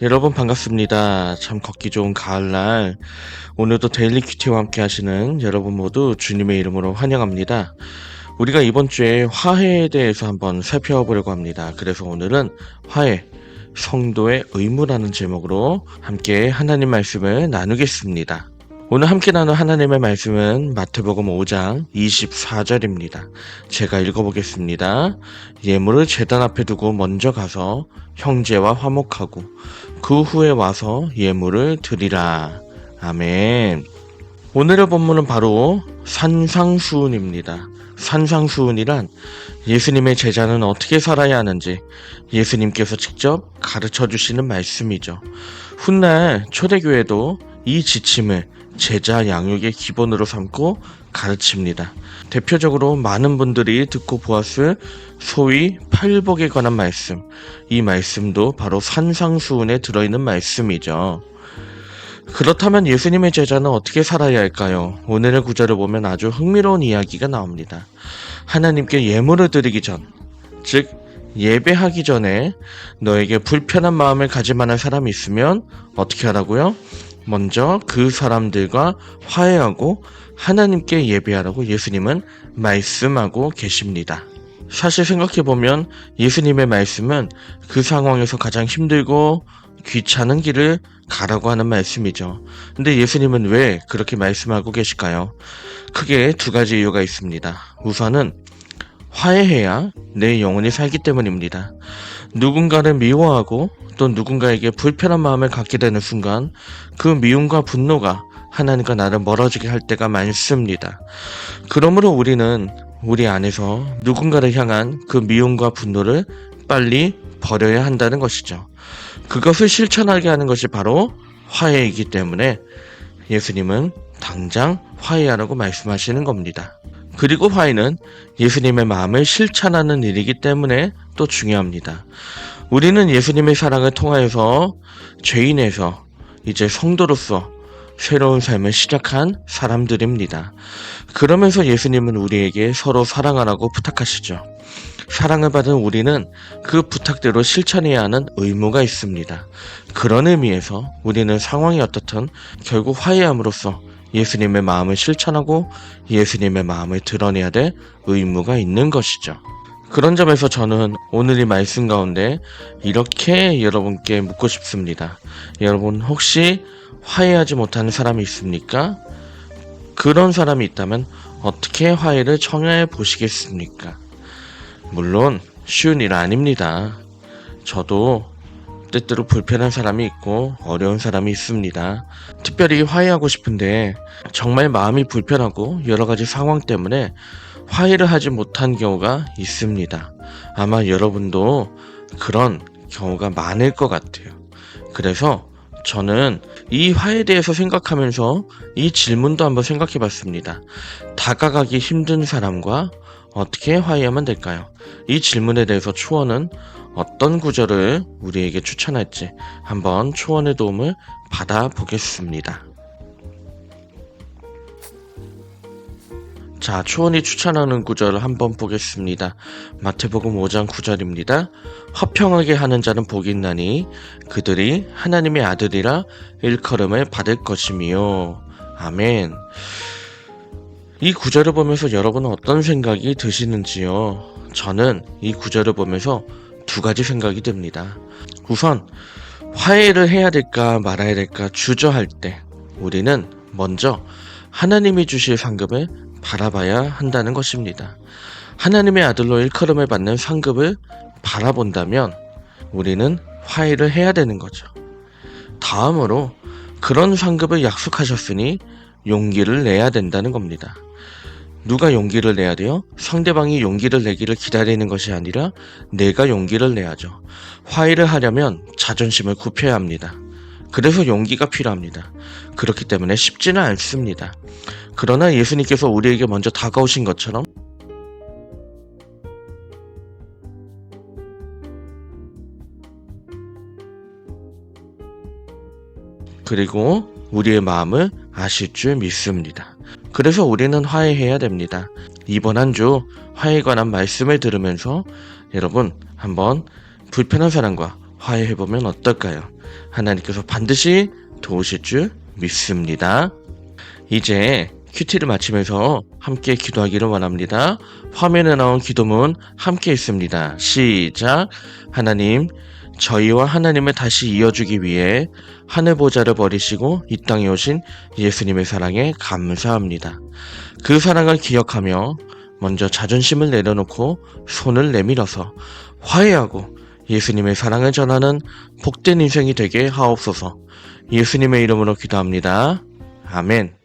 여러분 반갑습니다. 참 걷기 좋은 가을날 오늘도 데일리 큐티와 함께 하시는 여러분 모두 주님의 이름으로 환영합니다. 우리가 이번 주에 화해에 대해서 한번 살펴보려고 합니다. 그래서 오늘은 화해, 성도의 의무라는 제목으로 함께 하나님 말씀을 나누겠습니다. 오늘 함께 나눌 하나님의 말씀은 마태복음 5장 24절입니다. 제가 읽어보겠습니다. 예물을 제단 앞에 두고 먼저 가서 형제와 화목하고 그 후에 와서 예물을 드리라. 아멘. 오늘의 본문은 바로 산상수훈입니다. 산상수훈이란 예수님의 제자는 어떻게 살아야 하는지 예수님께서 직접 가르쳐 주시는 말씀이죠. 훗날 초대교회도 이 지침을 제자 양육의 기본으로 삼고 가르칩니다. 대표적으로 많은 분들이 듣고 보았을 소위 팔복에 관한 말씀, 이 말씀도 바로 산상수훈에 들어있는 말씀이죠. 그렇다면 예수님의 제자는 어떻게 살아야 할까요? 오늘의 구절을 보면 아주 흥미로운 이야기가 나옵니다. 하나님께 예물을 드리기 전, 즉 예배하기 전에 너에게 불편한 마음을 가질 만한 사람이 있으면 어떻게 하라고요? 먼저 그 사람들과 화해하고 하나님께 예배하라고 예수님은 말씀하고 계십니다. 사실 생각해보면 예수님의 말씀은 그 상황에서 가장 힘들고 귀찮은 길을 가라고 하는 말씀이죠. 근데 예수님은 왜 그렇게 말씀하고 계실까요? 크게 두 가지 이유가 있습니다. 우선은 화해해야 내 영혼이 살기 때문입니다. 누군가를 미워하고 또 누군가에게 불편한 마음을 갖게 되는 순간 그 미움과 분노가 하나님과 나를 멀어지게 할 때가 많습니다. 그러므로 우리는 우리 안에서 누군가를 향한 그 미움과 분노를 빨리 버려야 한다는 것이죠. 그것을 실천하게 하는 것이 바로 화해이기 때문에 예수님은 당장 화해하라고 말씀하시는 겁니다. 그리고 화해는 예수님의 마음을 실천하는 일이기 때문에 또 중요합니다. 우리는 예수님의 사랑을 통하여서 죄인에서 이제 성도로서 새로운 삶을 시작한 사람들입니다. 그러면서 예수님은 우리에게 서로 사랑하라고 부탁하시죠. 사랑을 받은 우리는 그 부탁대로 실천해야 하는 의무가 있습니다. 그런 의미에서 우리는 상황이 어떻든 결국 화해함으로써 예수님의 마음을 실천하고 예수님의 마음을 드러내야 될 의무가 있는 것이죠. 그런 점에서 저는 오늘 이 말씀 가운데 이렇게 여러분께 묻고 싶습니다. 여러분 혹시 화해하지 못하는 사람이 있습니까? 그런 사람이 있다면 어떻게 화해를 청해 보시겠습니까? 물론 쉬운 일 아닙니다. 저도 때때로 불편한 사람이 있고 어려운 사람이 있습니다. 특별히 화해하고 싶은데 정말 마음이 불편하고 여러 가지 상황 때문에 화해를 하지 못한 경우가 있습니다. 아마 여러분도 그런 경우가 많을 것 같아요. 그래서 저는 이 화해에 대해서 생각하면서 이 질문도 한번 생각해 봤습니다. 다가가기 힘든 사람과 어떻게 화해하면 될까요? 이 질문에 대해서 초원은 어떤 구절을 우리에게 추천할지 한번 초원의 도움을 받아보겠습니다. 자, 초원이 추천하는 구절을 한번 보겠습니다. 마태복음 5장 9절입니다. 화평하게 하는 자는 복이 있나니 그들이 하나님의 아들이라 일컬음을 받을 것이미요. 아멘. 이 구절을 보면서 여러분은 어떤 생각이 드시는지요? 저는 이 구절을 보면서 두 가지 생각이 듭니다. 우선 화해를 해야 될까 말아야 될까 주저할 때 우리는 먼저 하나님이 주실 상급을 바라봐야 한다는 것입니다. 하나님의 아들로 일컬음을 받는 상급을 바라본다면 우리는 화해를 해야 되는 거죠. 다음으로 그런 상급을 약속하셨으니 용기를 내야 된다는 겁니다. 누가 용기를 내야 돼요? 상대방이 용기를 내기를 기다리는 것이 아니라 내가 용기를 내야죠. 화해를 하려면 자존심을 굽혀야 합니다. 그래서 용기가 필요합니다. 그렇기 때문에 쉽지는 않습니다. 그러나 예수님께서 우리에게 먼저 다가오신 것처럼 그리고 우리의 마음을 아실 줄 믿습니다. 그래서 우리는 화해해야 됩니다. 이번 한 주 화해에 관한 말씀을 들으면서 여러분 한번 불편한 사람과 화해해보면 어떨까요? 하나님께서 반드시 도우실 줄 믿습니다. 이제 큐티를 마치면서 함께 기도하기를 원합니다. 화면에 나온 기도문 함께 있습니다. 시작. 하나님, 저희와 하나님을 다시 이어주기 위해 하늘 보좌를 버리시고 이 땅에 오신 예수님의 사랑에 감사합니다. 그 사랑을 기억하며 먼저 자존심을 내려놓고 손을 내밀어서 화해하고 예수님의 사랑을 전하는 복된 인생이 되게 하옵소서. 예수님의 이름으로 기도합니다. 아멘.